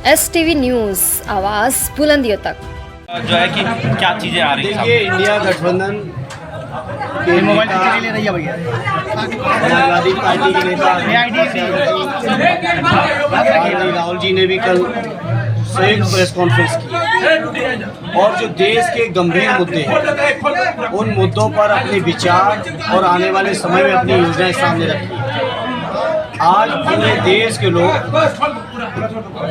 STV news, आवाज़ बुलंदियों तक। जो है कि क्या चीज़ें आ रही हैं। देखिए, इंडिया गठबंधन के नेता, समाजवादी पार्टी के नेता राहुल जी ने भी कल संयुक्त प्रेस कॉन्फ्रेंस की और जो देश के गंभीर मुद्दे हैं उन मुद्दों पर अपने विचार और आने वाले समय में अपनी योजनाएं सामने रखी है। आज पूरे देश के लोग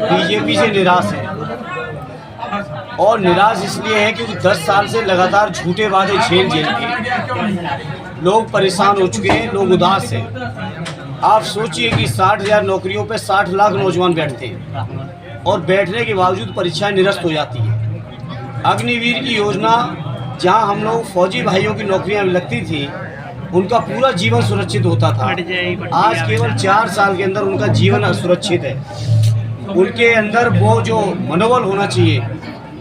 बीजेपी से निराश हैं और निराश इसलिए है क्योंकि 10 साल से लगातार झूठे वादे झेल के लोग परेशान हो चुके हैं, लोग उदास हैं। आप सोचिए कि 60,000 नौकरियों पे 60 लाख नौजवान बैठते हैं और बैठने के बावजूद परीक्षाएं निरस्त हो जाती हैं। अग्निवीर की योजना, जहां हम लोग फौजी भाइयों की नौकरियां लगती थी, उनका पूरा जीवन सुरक्षित होता था। आज केवल 4 साल के अंदर उनका जीवन असुरक्षित है। उनके अंदर वो जो मनोबल होना चाहिए,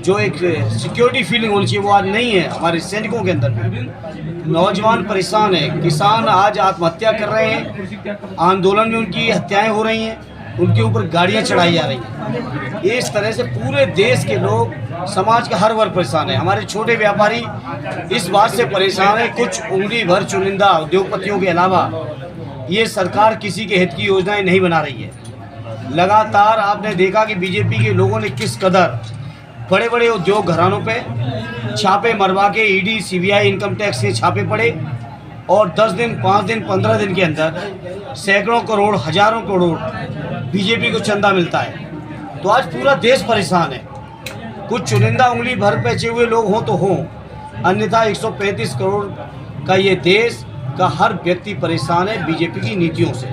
जो एक सिक्योरिटी फीलिंग होनी चाहिए, वो आज नहीं है हमारे सैनिकों के अंदर भी। नौजवान परेशान है, किसान आज आत्महत्या कर रहे हैं, आंदोलन में उनकी हत्याएं हो रही हैं, उनके ऊपर गाड़ियां चढ़ाई जा रही हैं। इस तरह से पूरे देश के लोग, समाज का हर वर्ग परेशान है। हमारे छोटे व्यापारी इस बात से परेशान है, कुछ उंगली भर चुनिंदा उद्योगपतियों के अलावा ये सरकार किसी के हित की योजनाएं नहीं बना रही है। लगातार आपने देखा कि बीजेपी के लोगों ने किस कदर बड़े बड़े उद्योग घरानों पे छापे मरवा के ईडी, सीबीआई, इनकम टैक्स के छापे पड़े और 10 दिन, 5 दिन, 15 दिन के अंदर सैकड़ों करोड़, हजारों करोड़ बीजेपी को चंदा मिलता है। तो आज पूरा देश परेशान है। कुछ चुनिंदा उंगली भर बेचे हुए लोग हों तो हों, अन्यथा 135 करोड़ का ये देश का हर व्यक्ति परेशान है बीजेपी की नीतियों से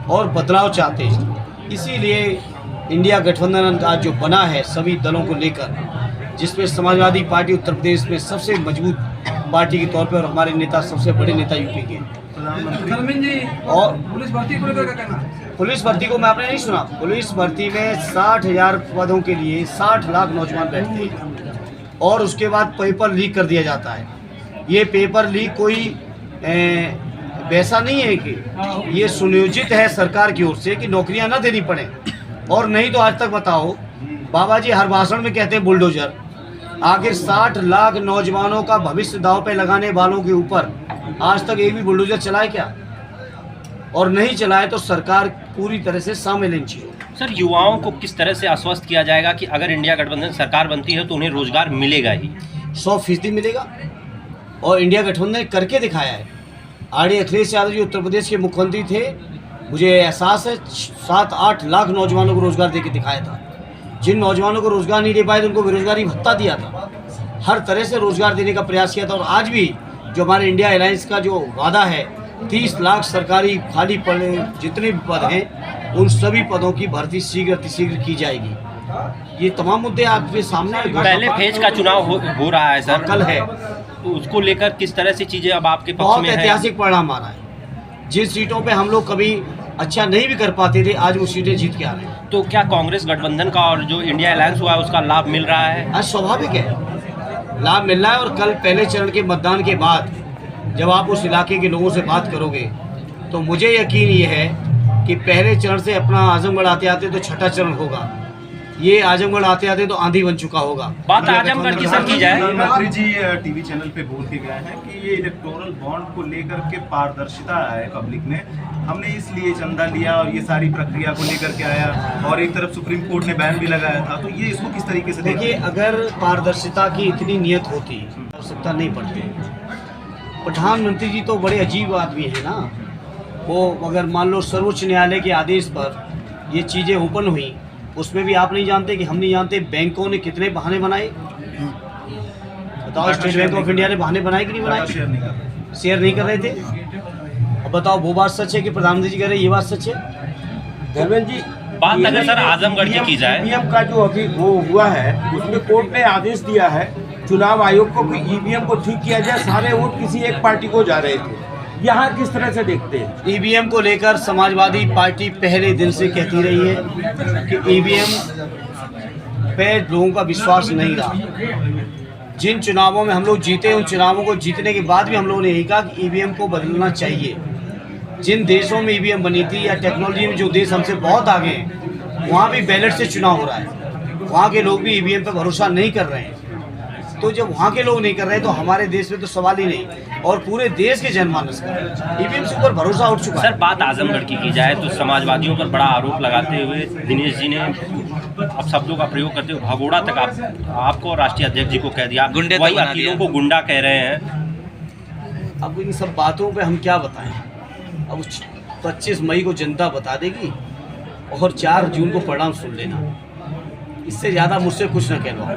और बदलाव चाहते हैं। इसीलिए इंडिया गठबंधन आज जो बना है सभी दलों को लेकर, जिसमें समाजवादी पार्टी उत्तर प्रदेश में सबसे मजबूत पार्टी के तौर पर और हमारे नेता सबसे बड़े नेता यूपी के। और पुलिस भर्ती को मैं आपने नहीं सुना, पुलिस भर्ती में 60,000 पदों के लिए 60 लाख नौजवान बैठते हैं और उसके बाद पेपर लीक कर दिया जाता है। ये पेपर लीक कोई वैसा नहीं है कि ये सुनियोजित है सरकार की ओर से कि नौकरियां ना देनी पड़े। और नहीं तो आज तक बताओ, बाबा जी हर भाषण में कहते हैं बुलडोजर। आखिर 60 लाख नौजवानों का भविष्य दांव पे लगाने वालों के ऊपर आज तक एक भी बुलडोजर चलाए क्या? और नहीं चलाए तो सरकार पूरी तरह से संवेदनशील हो। सर, युवाओं को किस तरह से आश्वस्त किया जाएगा कि अगर इंडिया गठबंधन सरकार बनती है तो उन्हें रोजगार मिलेगा ही? 100% मिलेगा और इंडिया गठबंधन ने करके दिखाया है। आरडी अखिलेश यादव जी उत्तर प्रदेश के मुख्यमंत्री थे, मुझे एहसास है 7-8 लाख नौजवानों को रोजगार देके दिखाया था। जिन नौजवानों को रोजगार नहीं दे पाए तो उनको बेरोजगारी भत्ता दिया था, हर तरह से रोजगार देने का प्रयास किया था। और आज भी जो हमारे इंडिया अलायंस का जो वादा है, 30 लाख सरकारी खाली पड़े जितने भी पद हैं उन सभी पदों की भर्ती शीघ्र की जाएगी। ये तमाम मुद्दे आपके सामने। पहले फेज का चुनाव हो रहा है सर, कल है, तो उसको लेकर किस तरह से चीजें अब आपके पक्ष बहुत में है? ऐतिहासिक परिणाम आ रहा है। जिन सीटों पे हम लोग कभी अच्छा नहीं भी कर पाते थे, आज वो सीटें जीत के आ रहे हैं। तो क्या कांग्रेस गठबंधन का और जो इंडिया अलायंस हुआ है उसका लाभ मिल रहा है? आज स्वाभाविक है, लाभ मिल रहा है। और कल पहले चरण के मतदान के बाद जब आप उस इलाके के लोगों से बात करोगे तो मुझे यकीन ये है कि पहले चरण से अपना आजमगढ़ आते आते तो छठा चरण होगा, ये आजमगढ़ आते आते तो आंधी बन चुका होगा। बात आजमगढ़ की सर की जाए, प्रधानमंत्री जी टीवी चैनल पे बोल के गए हैं कि ये इलेक्टोरल बॉन्ड को लेकर के पारदर्शिता है पब्लिक में, हमने इसलिए चंदा लिया और ये सारी प्रक्रिया को लेकर के आया, और एक तरफ सुप्रीम कोर्ट ने बैन भी लगाया था। तो ये इसको किस तरीके से देखिए, अगर पारदर्शिता की इतनी नियत होती आवश्यकता नहीं पड़ती। प्रधानमंत्री जी तो बड़े अजीब आदमी है ना, वो अगर मान लो सर्वोच्च न्यायालय के आदेश पर ये चीज़ें ओपन हुई, उसमें भी आप नहीं जानते कि हम नहीं जानते बैंकों ने कितने बहाने बनाए। बताओ, स्टेट बैंक ऑफ इंडिया ने बहाने बनाए कि नहीं बनाए? शेयर नहीं कर रहे थे। अब बताओ, वो बात सच है कि प्रधानमंत्री जी कह रहे हैं, ये बात सच है? धर्मेंद्र जी, बात अगर सर आजमगढ़ की जाए, ईवीएम का जो अभी वो हुआ है उसमें कोर्ट ने आदेश दिया है चुनाव आयोग को कि ईवीएम को ठीक किया जाए। सारे वोट किसी एक पार्टी को जा रहे थे, यहाँ किस तरह से देखते हैं? ईवीएम को लेकर समाजवादी पार्टी पहले दिन से कहती रही है कि ईवीएम पे लोगों का विश्वास नहीं रहा। जिन चुनावों में हम लोग जीते, उन चुनावों को जीतने के बाद भी हम लोगों ने यही कहा कि ईवीएम को बदलना चाहिए। जिन देशों में ईवीएम बनी थी या टेक्नोलॉजी में जो देश हमसे बहुत आगे हैं, वहाँ भी बैलेट से चुनाव हो रहा है, वहाँ के लोग भी ईवीएम पे भरोसा नहीं कर रहे हैं। तो जब वहाँ के लोग नहीं कर रहे हैं तो हमारे देश में तो सवाल ही नहीं, और पूरे देश के जनमानस का ईवीएम से ऊपर भरोसा उठ चुका है। सर बात आजमगढ़ की जाए तो समाजवादियों पर बड़ा आरोप लगाते हुए दिनेश जी ने अब शब्दों का प्रयोग करते हुए भगोड़ा तक आपको राष्ट्रीय अध्यक्ष जी को कह दिया, वही वकीलों को गुंडा कह रहे हैं। अब इन सब बातों पे हम क्या बताएं? अब 25 मई को जनता बता देगी और 4 जून को परिणाम सुन लेना। इससे ज़्यादा मुझसे कुछ न कहलवाओ।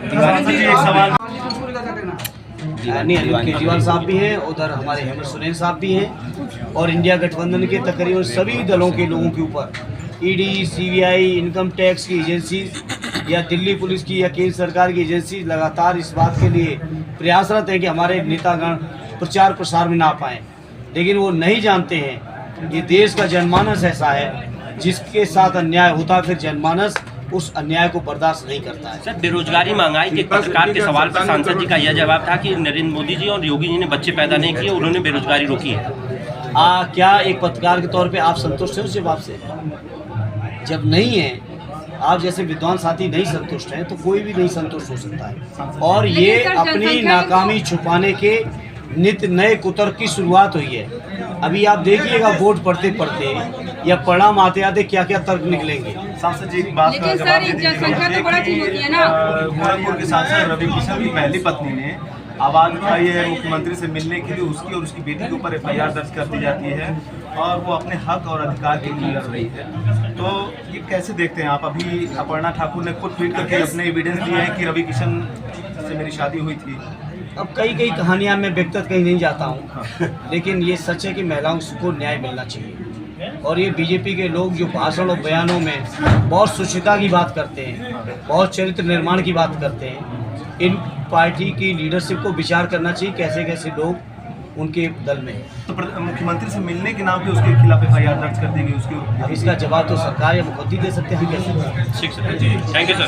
यानी अरविंद केजरीवाल साहब भी हैं, उधर हमारे हेमंत सोरेन साहब भी हैं, और इंडिया गठबंधन के तकरीबन सभी दलों के लोगों के ऊपर ईडी, सीबीआई, इनकम टैक्स की एजेंसीज या दिल्ली पुलिस की या केंद्र सरकार की एजेंसी लगातार इस बात के लिए प्रयासरत है कि हमारे नेतागण प्रचार प्रसार में ना पाएँ। लेकिन वो नहीं जानते हैं ये देश का जनमानस ऐसा है जिसके साथ अन्याय होता है, फिर जनमानस उस अन्याय को बर्दाश्त नहीं करता है। सर बेरोजगारी महंगाई के पत्रकार के सवाल पर सांसद जी का यह जवाब था कि नरेंद्र मोदी जी और योगी जी ने बच्चे पैदा नहीं किए, उन्होंने बेरोजगारी रोकी है। क्या एक पत्रकार के तौर पे आप संतुष्ट हैं उस जवाब से? जब नहीं है, आप जैसे विद्वान साथी नहीं संतुष्ट हैं तो कोई भी नहीं संतुष्ट हो सकता है। और ये अपनी नाकामी छुपाने के नित्य नए कुतर्क की शुरुआत हुई है। अभी आप देखिएगा वोट पढ़ते पढ़ते या परिणाम आते आते क्या क्या तर्क निकलेंगे। सांसद जी एक बात लेकिन सर जनसंख्या तो बड़ा चीज होती है ना। गोरखपुर के सांसद रवि किशन की पहली पत्नी ने आवाज उठाई है मुख्यमंत्री से मिलने के लिए, उसकी और उसकी बेटी के ऊपर FIR दर्ज कर दी जाती है और वो अपने हक और अधिकार के लिए लड़ रही है। तो ये कैसे देखते हैं आप? अभी अपर्णा ठाकुर ने खुद ट्वीट करके अपने एविडेंस दिए हैं कि रवि किशन से मेरी शादी हुई थी। अब कई कहानियां मैं व्यक्तिगत कहीं नहीं जाता हूं, लेकिन ये सच है कि महिलाओं को न्याय मिलना चाहिए। और ये बीजेपी के लोग जो भाषण और बयानों में बहुत सुचिता की बात करते हैं, बहुत चरित्र निर्माण की बात करते हैं, इन पार्टी की लीडरशिप को विचार करना चाहिए कैसे कैसे लोग उनके दल में हैं। तो मुख्यमंत्री से मिलने के नाम पे उसके खिलाफ FIR दर्ज कर दी गई उसकी। इसका जवाब तो सरकार या मुख्यमंत्री दे सकते हैं। कैसे? ठीक सर, थैंक यू सर।